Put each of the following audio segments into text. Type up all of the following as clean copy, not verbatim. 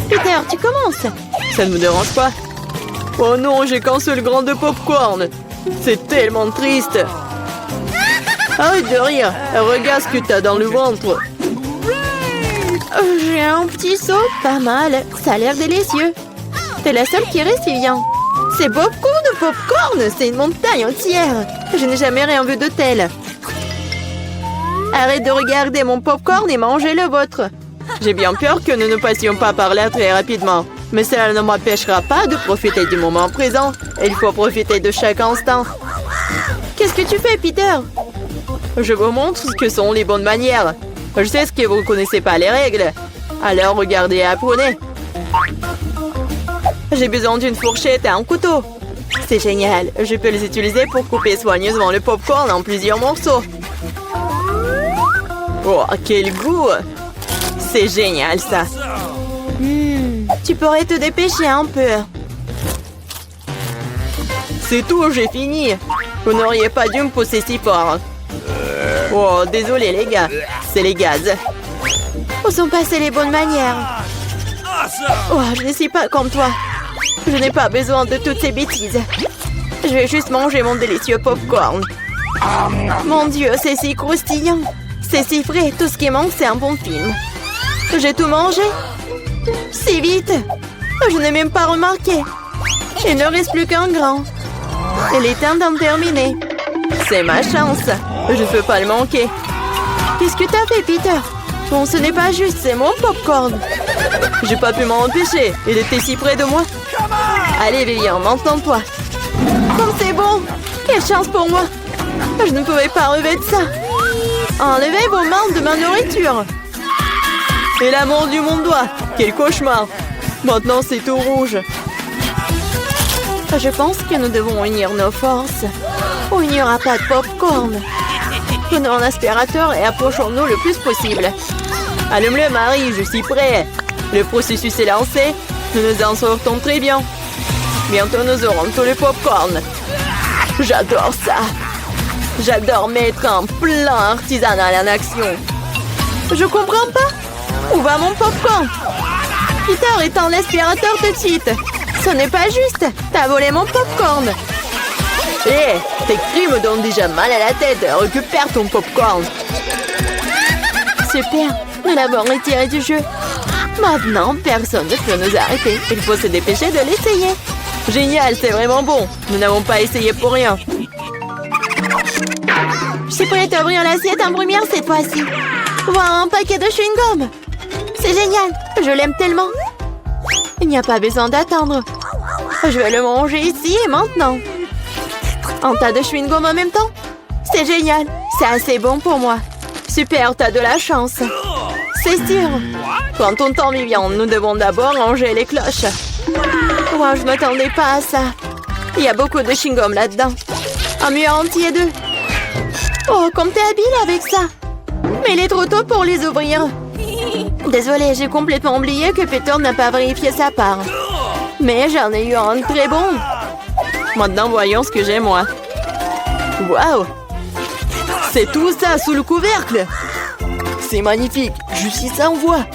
Peter, tu commences. Ça ne me dérange pas. Oh non, j'ai qu'un seul grain de popcorn. C'est tellement triste. Arrête de rire. Regarde ce que t'as dans le ventre. J'ai un petit seau, pas mal. Ça a l'air délicieux. T'es la seule qui reste, Vivian. C'est beaucoup de popcorn. C'est une montagne entière. Je n'ai jamais rien vu de tel. Arrête de regarder mon popcorn et mangez le vôtre. J'ai bien peur que nous ne passions pas par là très rapidement. Mais cela ne m'empêchera pas de profiter du moment présent. Il faut profiter de chaque instant. Qu'est-ce que tu fais, Peter? Je vous montre ce que sont les bonnes manières. Je sais que vous ne connaissez pas les règles. Alors regardez et apprenez. J'ai besoin d'une fourchette et un couteau. C'est génial. Je peux les utiliser pour couper soigneusement le popcorn en plusieurs morceaux. Oh, quel goût! C'est génial, ça. Tu pourrais te dépêcher un peu. C'est tout, j'ai fini. Vous n'auriez pas dû me pousser si fort. Oh, désolé les gars. C'est les gaz. Où sont passées les bonnes manières? Oh, je ne suis pas comme toi. Je n'ai pas besoin de toutes ces bêtises. Je vais juste manger mon délicieux popcorn. Mon Dieu, c'est si croustillant. C'est si frais. Tout ce qui manque, c'est un bon film. J'ai tout mangé. Si vite. Je n'ai même pas remarqué. Il ne reste plus qu'un grain. Il est temps d'en terminer. C'est ma chance. Je ne peux pas le manquer. Qu'est-ce que t'as fait, Peter? Bon, ce n'est pas juste, c'est mon popcorn. J'ai pas pu m'en empêcher. Il était si près de moi. Allez, Vivian, m'entends-toi. Comme c'est bon. Quelle chance pour moi. Je ne pouvais pas relever de ça. Enlevez vos mains de ma nourriture. Et la mordu mon doigt. Quel cauchemar. Maintenant, c'est tout rouge. Je pense que nous devons unir nos forces. Ou il n'y aura pas de popcorn. Prenons un aspirateur et approchons-nous le plus possible. Allume-le, Marie, je suis prêt. Le processus est lancé. Nous nous en sortons très bien. Bientôt, nous aurons tout le popcorn. J'adore ça. J'adore mettre un plan artisanal en action. Je comprends pas. Où va mon popcorn? Peter, éteins l'aspirateur tout de suite. Ce n'est pas juste. T'as volé mon popcorn. Hé, tes cris me donnent déjà mal à la tête. Récupère ton popcorn. Super, nous l'avons retiré du jeu. Maintenant, personne ne peut nous arrêter. Il faut se dépêcher de l'essayer. Génial, c'est vraiment bon. Nous n'avons pas essayé pour rien. Je suis prête à ouvrir l'assiette en première cette fois-ci. Voir un paquet de chewing-gum. C'est génial, je l'aime tellement. Il n'y a pas besoin d'attendre. Je vais le manger ici et maintenant. Un tas de chewing-gum en même temps? C'est génial, c'est assez bon pour moi. Super, t'as de la chance. C'est sûr. Quand on t'en Vivian, nous devons d'abord ranger les cloches. Wow, je m'attendais pas à ça. Il y a beaucoup de chewing-gum là-dedans. Un mur entier d'eux. Oh, comme t'es habile avec ça. Mais il est trop tôt pour les ouvrir. Désolée, j'ai complètement oublié que Peter n'a pas vérifié sa part. Mais j'en ai eu un très bon. Maintenant, voyons ce que j'ai, moi. Waouh! C'est tout ça sous le couvercle! C'est magnifique! Je suis sans voix!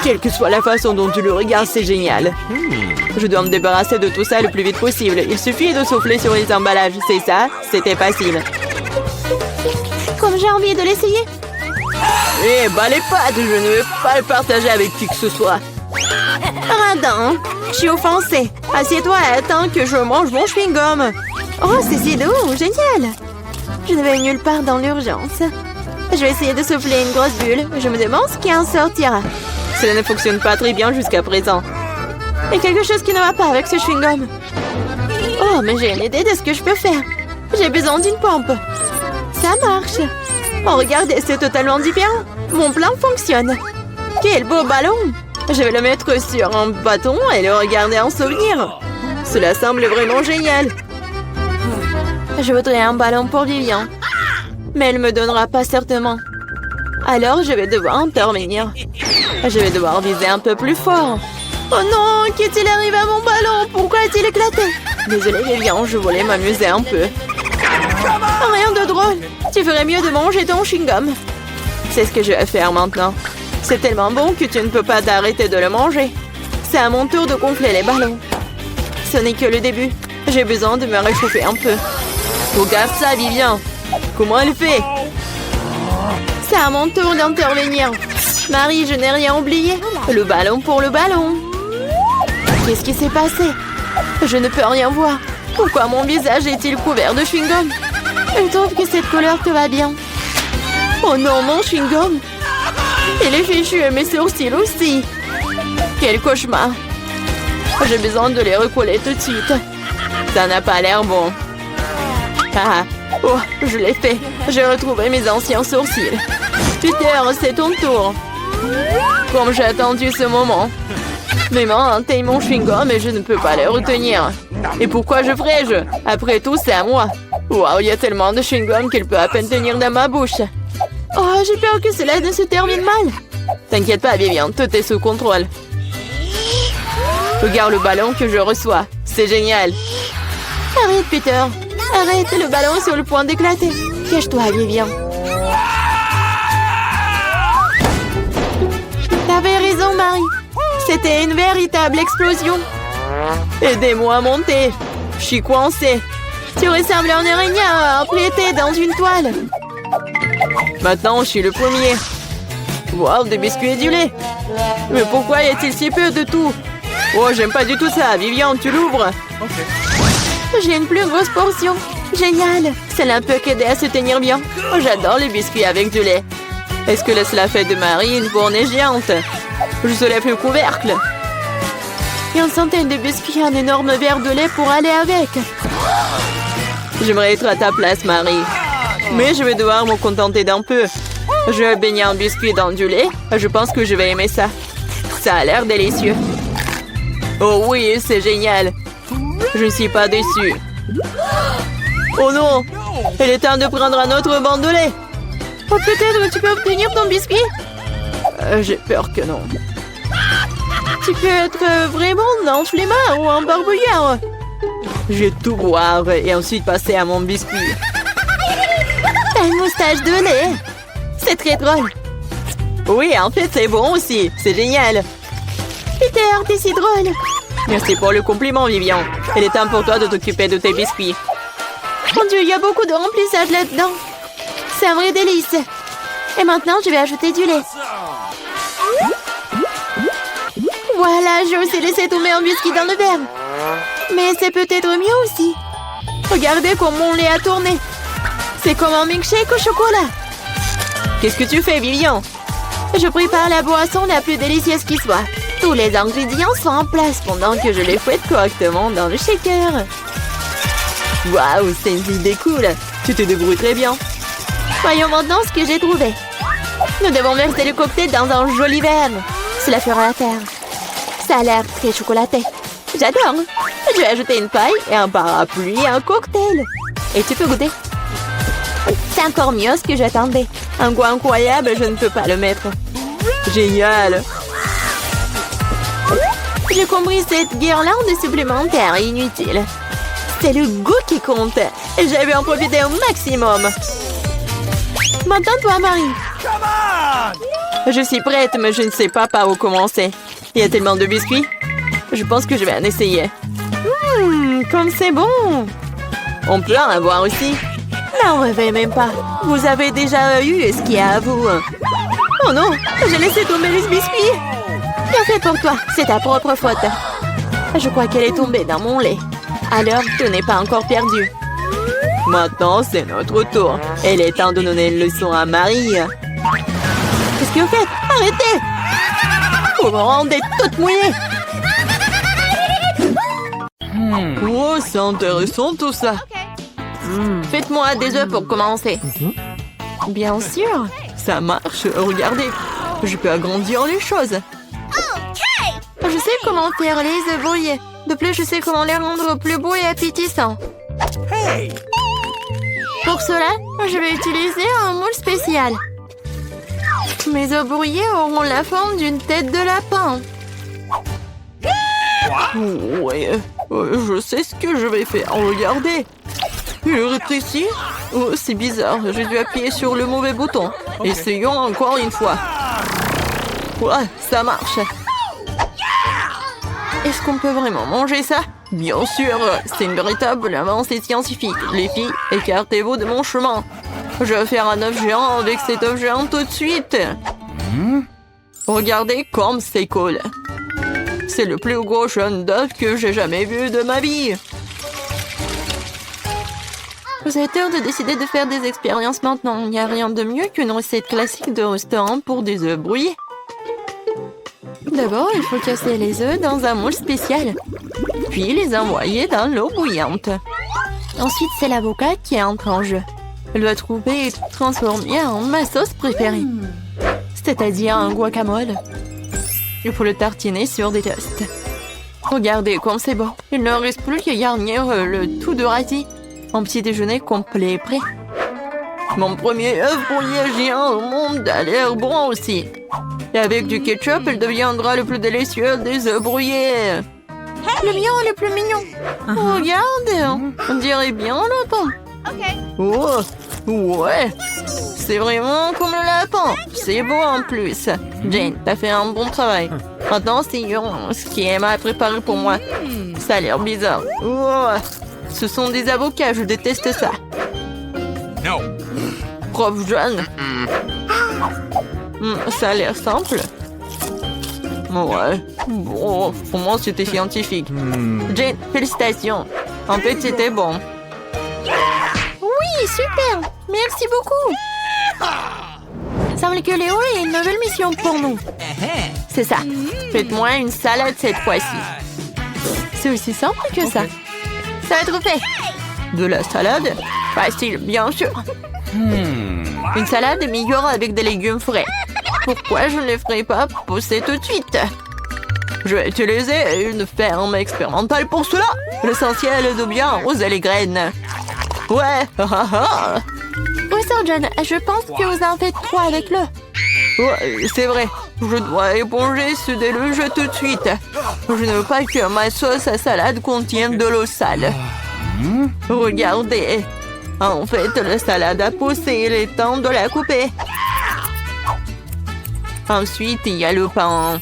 Quelle que soit la façon dont tu le regardes, c'est génial! Je dois me débarrasser de tout ça le plus vite possible. Il suffit de souffler sur les emballages. C'est ça? C'était facile. Comme j'ai envie de l'essayer. Eh, bah les pattes! Je ne veux pas le partager avec qui que ce soit. Radin, je suis offensée. Assieds-toi et attends que je mange mon chewing-gum. Oh, c'est si doux, génial. Je ne vais nulle part dans l'urgence. Je vais essayer de souffler une grosse bulle. Je me demande ce qui en sortira. Cela ne fonctionne pas très bien jusqu'à présent. Il y a quelque chose qui ne va pas avec ce chewing-gum. Oh, mais j'ai une idée de ce que je peux faire. J'ai besoin d'une pompe. Ça marche. Oh, regardez, c'est totalement différent. Mon plan fonctionne. Quel beau ballon. Je vais le mettre sur un bâton et le regarder en souvenir. Cela semble vraiment génial. Je voudrais un ballon pour Vivian. Mais elle ne me donnera pas certainement. Alors, je vais devoir intervenir. Je vais devoir viser un peu plus fort. Oh non, qu'est-il arrivé à mon ballon? Pourquoi a-t-il éclaté? Désolée, Vivian, je voulais m'amuser un peu. Rien de drôle. Tu ferais mieux de manger ton chewing-gum. C'est ce que je vais faire maintenant. C'est tellement bon que tu ne peux pas t'arrêter de le manger. C'est à mon tour de gonfler les ballons. Ce n'est que le début. J'ai besoin de me réchauffer un peu. Regarde ça, Vivian. Comment elle fait? C'est à mon tour d'intervenir. Marie, je n'ai rien oublié. Le ballon pour le ballon. Qu'est-ce qui s'est passé? Je ne peux rien voir. Pourquoi mon visage est-il couvert de chewing-gum? Je trouve que cette couleur te va bien. Oh non, mon chewing-gum! Il est fichu et mes sourcils aussi. Quel cauchemar. J'ai besoin de les recoller tout de suite. Ça n'a pas l'air bon. Ah, oh, je l'ai fait. J'ai retrouvé mes anciens sourcils. Peter, c'est ton tour. Comme j'ai attendu ce moment. Mes mains atteignent mon chewing-gum et je ne peux pas les retenir. Et pourquoi je ferais-je? Après tout, c'est à moi. Waouh, il y a tellement de chewing-gum qu'il peut à peine tenir dans ma bouche. Oh, j'ai peur que cela ne se termine mal. T'inquiète pas, Vivian, tout est sous contrôle. Regarde le ballon que je reçois. C'est génial. Arrête, Peter. Arrête, le ballon est sur le point d'éclater. Cache-toi, Vivian. T'avais raison, Marie. C'était une véritable explosion. Aidez-moi à monter. Je suis coincée. Tu ressembles à un araignée emplété dans une toile. Maintenant, je suis le premier. Wow, des biscuits et du lait. Mais pourquoi y a-t-il si peu de tout? Oh, j'aime pas du tout ça. Vivian, tu l'ouvres? J'ai une plus grosse portion. Génial. Cela peut qu'aider à se tenir bien. Oh, j'adore les biscuits avec du lait. Est-ce que cela fait de Marie une fournée géante? Je soulève le couvercle. Et une centaine de biscuits et un énorme verre de lait pour aller avec. J'aimerais être à ta place, Marie. Mais je vais devoir me contenter d'un peu. Je vais baigner un biscuit dans du lait. Je pense que je vais aimer ça. Ça a l'air délicieux. Oh oui, c'est génial. Je ne suis pas déçue. Oh non! Il est temps de prendre un autre banc de lait. Oh, peut-être tu peux obtenir ton biscuit? J'ai peur que non. Tu peux être vraiment un flemmard ou un barbouillard. Je vais tout boire et ensuite passer à mon biscuit. T'as une moustache de lait. C'est très drôle. Oui, en fait, c'est bon aussi. C'est génial. Peter, t'es si drôle. Merci pour le compliment, Vivian. Il est temps pour toi de t'occuper de tes biscuits. Mon Dieu, il y a beaucoup de remplissage là-dedans. C'est un vrai délice. Et maintenant, je vais ajouter du lait. Voilà, j'ai aussi laissé tomber un biscuit dans le verre. Mais c'est peut-être mieux aussi. Regardez comme mon lait a tourné. C'est comme un milkshake au chocolat. Qu'est-ce que tu fais, Vivian? Je prépare la boisson la plus délicieuse qui soit. Tous les ingrédients sont en place pendant que je les fouette correctement dans le shaker. Waouh, c'est une idée cool. Tu te débrouilles très bien. Voyons maintenant ce que j'ai trouvé. Nous devons verser le cocktail dans un joli verre. Cela fera l'affaire. Ça a l'air très chocolaté. J'adore. Je vais ajouter une paille et un parapluie et un cocktail. Et tu peux goûter. C'est encore mieux ce que j'attendais. Un goût incroyable, je ne peux pas le mettre. Génial. J'ai compris cette guirlande supplémentaire inutile. C'est le goût qui compte. Et j'ai vu en profiter au maximum. Maintenant, toi, Marie. Je suis prête, mais je ne sais pas par où commencer. Il y a tellement de biscuits. Je pense que je vais en essayer. Comme c'est bon. On peut en avoir aussi. N'en rêvez même pas. Vous avez déjà eu ce qu'il y a à vous. Oh non, j'ai laissé tomber les biscuits. Bien fait pour toi, c'est ta propre faute. Je crois qu'elle est tombée dans mon lait. Alors, tout n'est pas encore perdu. Maintenant, c'est notre tour. Il est temps de donner une leçon à Marie. Qu'est-ce que vous faites? Arrêtez! Vous me rendez toute mouillée. Oh, c'est intéressant tout ça. Faites-moi des œufs pour commencer. Bien sûr. Ça marche, regardez. Je peux agrandir les choses. Je sais comment faire les œufs brouillés. De plus, je sais comment les rendre plus beaux et appétissants. Pour cela, je vais utiliser un moule spécial. Mes œufs brouillés auront la forme d'une tête de lapin. Ouais, je sais ce que je vais faire. Regardez. Il rétrécit. Oh, c'est bizarre. J'ai dû appuyer sur le mauvais bouton. Essayons encore une fois. Ouais, ça marche. Est-ce qu'on peut vraiment manger ça? Bien sûr, c'est une véritable avancée scientifique. Les filles, écartez-vous de mon chemin. Je vais faire un œuf géant avec cet œuf géant tout de suite. Regardez comme c'est cool. C'est le plus gros jaune d'œuf que j'ai jamais vu de ma vie. Vous avez tort de décider de faire des expériences maintenant. Il n'y a rien de mieux qu'une recette classique de restaurant pour des œufs brouillés. D'abord, il faut casser les œufs dans un moule spécial, puis les envoyer dans l'eau bouillante. Ensuite, c'est l'avocat qui entre en jeu. Elle doit trouver et transformer en ma sauce préférée, c'est-à-dire un guacamole. Il faut le tartiner sur des toasts. Regardez comme c'est beau. Il ne reste plus qu'à garnir le tout de radis. Un petit déjeuner complet est prêt. Mon premier œuf brouillé géant au monde a l'air bon aussi. Et avec du ketchup, il deviendra le plus délicieux des œufs brouillés. Le mien est le plus mignon. Regarde, on dirait bien un lapin. Oh, ouais, c'est vraiment comme le lapin. C'est beau en plus. Jane, t'as fait un bon travail. Maintenant, c'est ce qui est mal préparé pour moi. Ça a l'air bizarre. Oh, ce sont des avocats, je déteste ça. Prof John. Ça a l'air simple. Ouais, bon, pour moi c'était scientifique. Jane, félicitations. En fait, c'était bon. Oui, super. Merci beaucoup. Semble que Léo a une nouvelle mission pour nous. C'est ça. Faites-moi une salade cette fois-ci. C'est aussi simple que ça. Ça va être fait. De la salade? Facile, bien sûr. Une salade est meilleure avec des légumes frais. Pourquoi je ne les ferai pas pousser tout de suite? Je vais utiliser une ferme expérimentale pour cela. L'essentiel est de bien arroser les graines. Ouais, Oui, Sir John, je pense que vous en faites trop avec l'eau. Ouais, c'est vrai. Je dois éponger ce déluge tout de suite. Je ne veux pas que ma sauce à salade contienne de l'eau sale. Regardez. En fait, la salade a poussé. Il est temps de la couper. Ensuite, il y a le pain.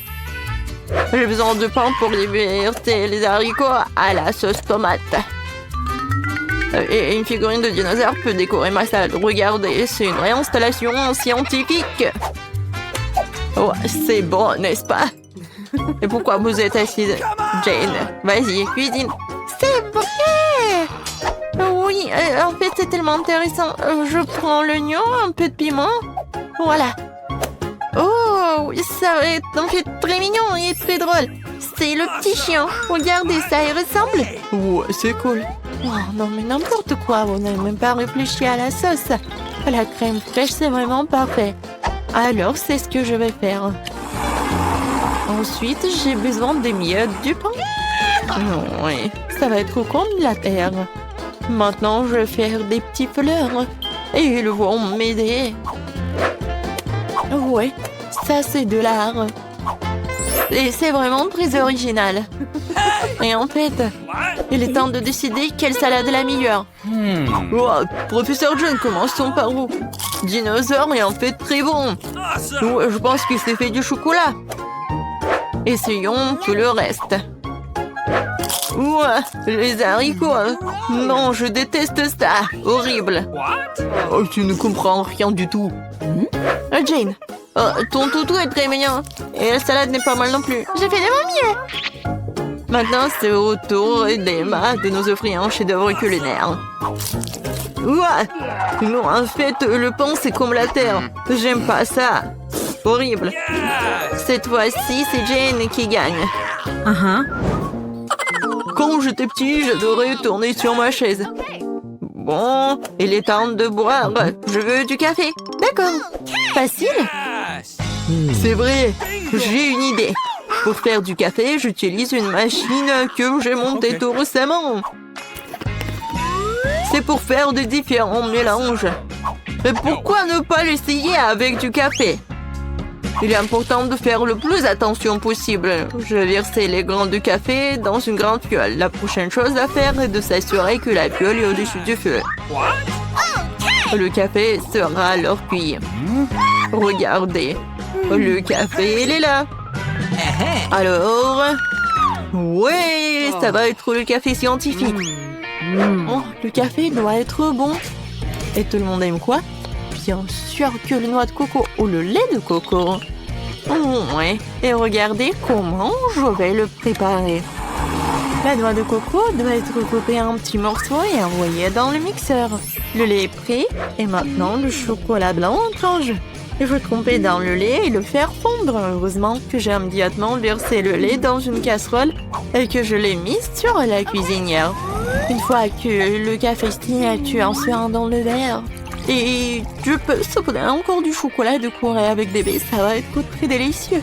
J'ai besoin de pain pour liberter les haricots à la sauce tomate. Et une figurine de dinosaure peut décorer ma salade. Regardez, c'est une réinstallation scientifique. Oh, c'est bon, n'est-ce pas? Et pourquoi vous êtes assise, Jane? Vas-y, cuisine. C'est vrai! Oui, en fait, c'est tellement intéressant. Je prends l'oignon, un peu de piment. Voilà. Oh, ça va être en fait très mignon et très drôle. C'est le petit chien. Regardez, ça y ressemble. Ouais, c'est cool. Oh, non, mais n'importe quoi. Vous n'avez même pas réfléchi à la sauce. La crème fraîche, c'est vraiment parfait. Alors, c'est ce que je vais faire. Ensuite, j'ai besoin des miettes du pain. Oui, ça va être comme la terre. Maintenant, je vais faire des petites fleurs. Et ils vont m'aider. Ouais, ça c'est de l'art. Et c'est vraiment très original. Et en fait, il est temps de décider quelle salade est la meilleure. Oh, professeur John, commençons par où? Dinosaure est en fait très bon. Ouais, je pense que c'est fait du chocolat. Essayons tout le reste. Ouais, les haricots. Non, je déteste ça. Horrible. Oh, tu ne comprends rien du tout. Jane, ton toutou est très mignon. Et la salade n'est pas mal non plus. J'ai fait de mon mieux. Maintenant, c'est au tour d'Emma de nous offrir un chef-d'œuvre culinaire. Ouais. Non, en fait, le pain, c'est comme la terre. J'aime pas ça. Horrible. Cette fois-ci, c'est Jane qui gagne. Quand j'étais petit, j'adorais tourner sur ma chaise. Bon, il est temps de boire. Je veux du café. D'accord. Facile. C'est vrai. J'ai une idée. Pour faire du café, j'utilise une machine que j'ai montée tout récemment. C'est pour faire de différents mélanges. Mais pourquoi ne pas l'essayer avec du café? Il est important de faire le plus attention possible. Je vais verser les grains de café dans une grande fiole. La prochaine chose à faire est de s'assurer que la fiole est au-dessus du feu. Le café sera alors cuit. Regardez, le café, il est là. Alors, Ouais, ça va être le café scientifique. Oh, le café doit être bon. Et tout le monde aime quoi? Bien sûr que le noix de coco ou le lait de coco. Ouais, et regardez comment je vais le préparer. La noix de coco doit être coupée en petits morceaux et envoyée dans le mixeur. Le lait est prêt et maintenant le chocolat blanc entre en jeu. Il faut tremper dans le lait et le faire fondre. Heureusement que j'ai immédiatement versé le lait dans une casserole et que je l'ai mis sur la cuisinière. Une fois que le café signature en suant dans le verre, et je peux saupoudrer encore du chocolat de Corée avec bébé, ça va être très délicieux.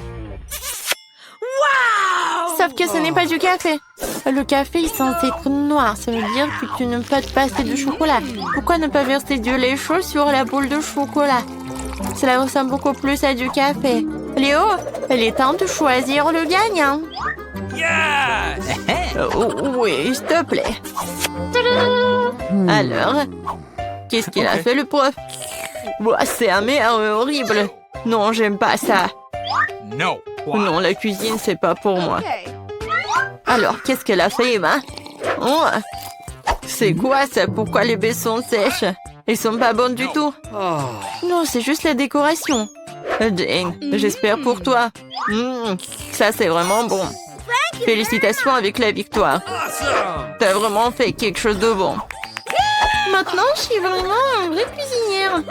Sauf que ce n'est pas du café. Le café est censé être noir, ça veut dire que tu ne peux pas passer de chocolat. Pourquoi ne pas verser du lait chaud sur la boule de chocolat? Cela ressemble beaucoup plus à du café. Léo, il est temps de choisir le gagnant. Oui, s'il te plaît. Alors, qu'est-ce qu'il a fait le prof? C'est amer, horrible. Non, j'aime pas ça. No. Non, la cuisine, c'est pas pour moi. Alors, qu'est-ce qu'elle a fait, Emma? Oh, c'est quoi ça? Pourquoi les baies sont sèches? Elles sont pas bonnes du tout. Non, c'est juste la décoration. Jane, j'espère pour toi. Ça, c'est vraiment bon. Félicitations avec la victoire. T'as vraiment fait quelque chose de bon. Maintenant, je suis vraiment une vraie cuisinière.